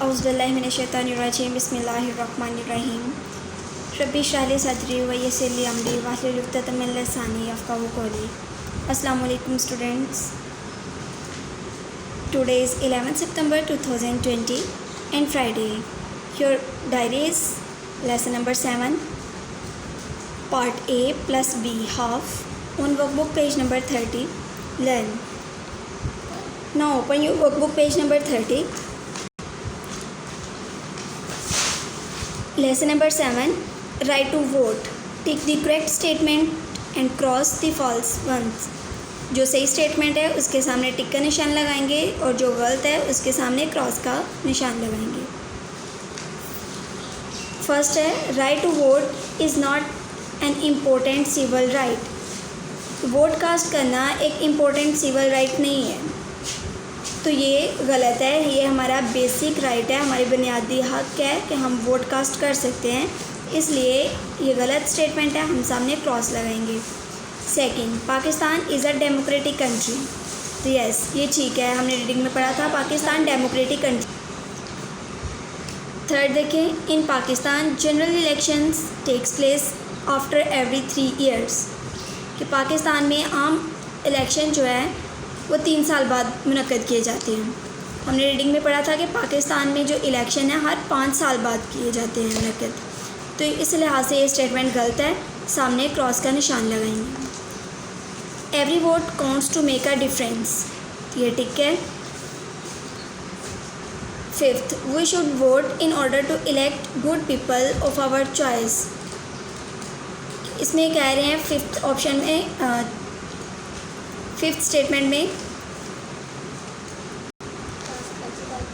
औज़ुबिल्लाहिमिनश्शैतानिर्रजीम बिस्मिल्लाहिर्रहमानिर्रहीम रब्बि इश्रह ली सदरी व यस्सिर ली अमरी वाहलुल उक़दतम मिन लिसानी यफ़क़हू क़ौली। अस्सलामु अलैकुम students. Today is 11 September 2020 and Friday. Your diary is lesson number 7 part A plus B half on workbook page number 30. Learn. Now open your workbook page number 30. Lesson number 7 Right to vote. Tick the correct statement and cross the false ones. जो सही statement है उसके सामने टिक का निशान लगाएंगे और जो गलत है उसके सामने क्रॉस का निशान लगाएंगे। फर्स्ट है right to vote is not an important civil right. Vote cast करना एक इम्पोर्टेंट सिविल राइट नहीं है, तो ये गलत है। ये हमारा बेसिक राइट है, हमारी बुनियादी हक है कि हम वोट कास्ट कर सकते हैं, इसलिए ये गलत स्टेटमेंट है, हम सामने क्रॉस लगाएंगे। Second, Pakistan is a democratic country. तो यस, ये ठीक है, हमने रीडिंग में पढ़ा था पाकिस्तान डेमोक्रेटिक कंट्री। थर्ड देखें, in Pakistan general elections takes place after every 3 years. कि पाकिस्तान में आम इलेक्शन जो है वो 3 साल बाद मुनक्कद किए जाते हैं। हमने रीडिंग में पढ़ा था कि पाकिस्तान में जो इलेक्शन है हर 5 साल बाद किए जाते हैं मुनक्कद। तो इस लिहाज से ये स्टेटमेंट गलत है, सामने क्रॉस का निशान लगाएंगे। Every vote counts to make a difference, ये टिक है। Fifth, we should vote in order to elect good people of our choice. इसमें कह रहे हैं फिफ्थ ऑप्शन में, फिफ्थ स्टेटमेंट में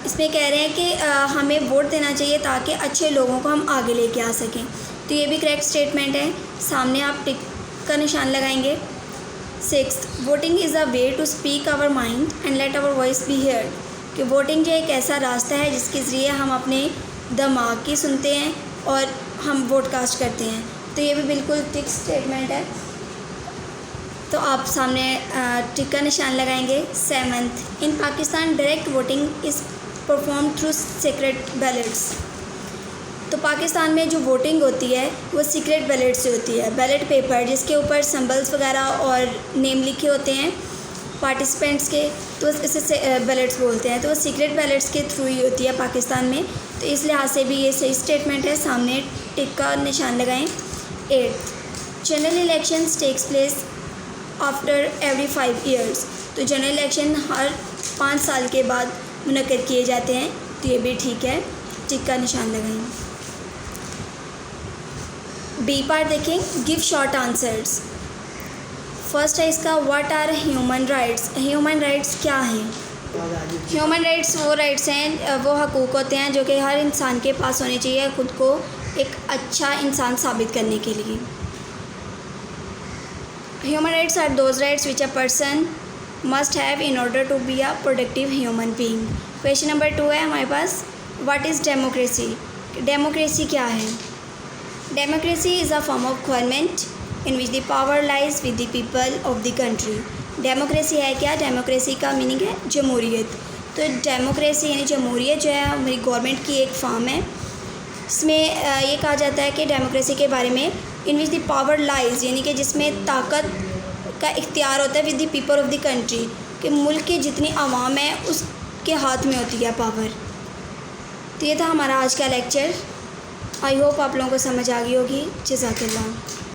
इसमें कह रहे हैं कि हमें वोट देना चाहिए ताकि अच्छे लोगों को हम आगे लेके आ सकें। तो ये भी करेक्ट स्टेटमेंट है, सामने आप टिक का निशान लगाएंगे। Sixth, voting is a way to speak our mind and let our voice be heard. कि वोटिंग जो एक ऐसा रास्ता है जिसके ज़रिए हम अपने दिमाग की सुनते हैं और हम वोट कास्ट करते हैं। तो ये भी बिल्कुल टिक स्टेटमेंट है, तो आप सामने टिक का निशान लगाएंगे। Seventh, in Pakistan direct voting is perform through secret ballets. तो पाकिस्तान में जो वोटिंग होती है वो सीक्रेट बैलेट से होती है। बैलेट पेपर जिसके ऊपर सिंबल्स वगैरह और नेम लिखे होते हैं पार्टिसिपेंट्स के, तो इसे बैलेट्स बोलते हैं। तो वो सीक्रेट बैलेट्स के थ्रू ही होती है पाकिस्तान में, तो इस लिहाज से भी ये सही स्टेटमेंट है, सामने टिक का निशान लगाएं। Eighth, general elections takes place after every 5 years. तो जनरल इलेक्शन हर 5 साल के बाद मुनक्कद किए जाते हैं, तो ये भी ठीक है, टिक का निशान लगाएं। बी पार्ट देखें, गिव शॉर्ट आंसर्स। फर्स्ट है इसका what are human rights. Human rights क्या हैं? ह्यूमन राइट्स वो राइट्स हैं, वो हकूक़ होते हैं जो कि हर इंसान के पास होने चाहिए ख़ुद को एक अच्छा इंसान साबित करने के लिए। Human rights are those rights which a person must have in order to be a productive human being. Question number 2 है हमारे पास, व्हाट इज़ डेमोक्रेसी। डेमोक्रेसी क्या है? Democracy is a form of government in which the power lies with the people of the country. Democracy है क्या? Democracy का meaning है जमहूरियत। तो डेमोक्रेसी यानी जमहूरियत जो है हमारी गवर्नमेंट की एक फॉर्म है। इसमें ये कहा जाता है कि डेमोक्रेसी के बारे में, इन विच द पावर लाइज यानी कि जिसमें ताकत का इख्तियार होता है with the people of the country, कि मुल्क की जितनी आवाम है उसके हाथ में होती है पावर। तो ये था हमारा आज का लेक्चर। आई होप आप लोगों को समझ आ गई होगी। जज़ाकल्लाह।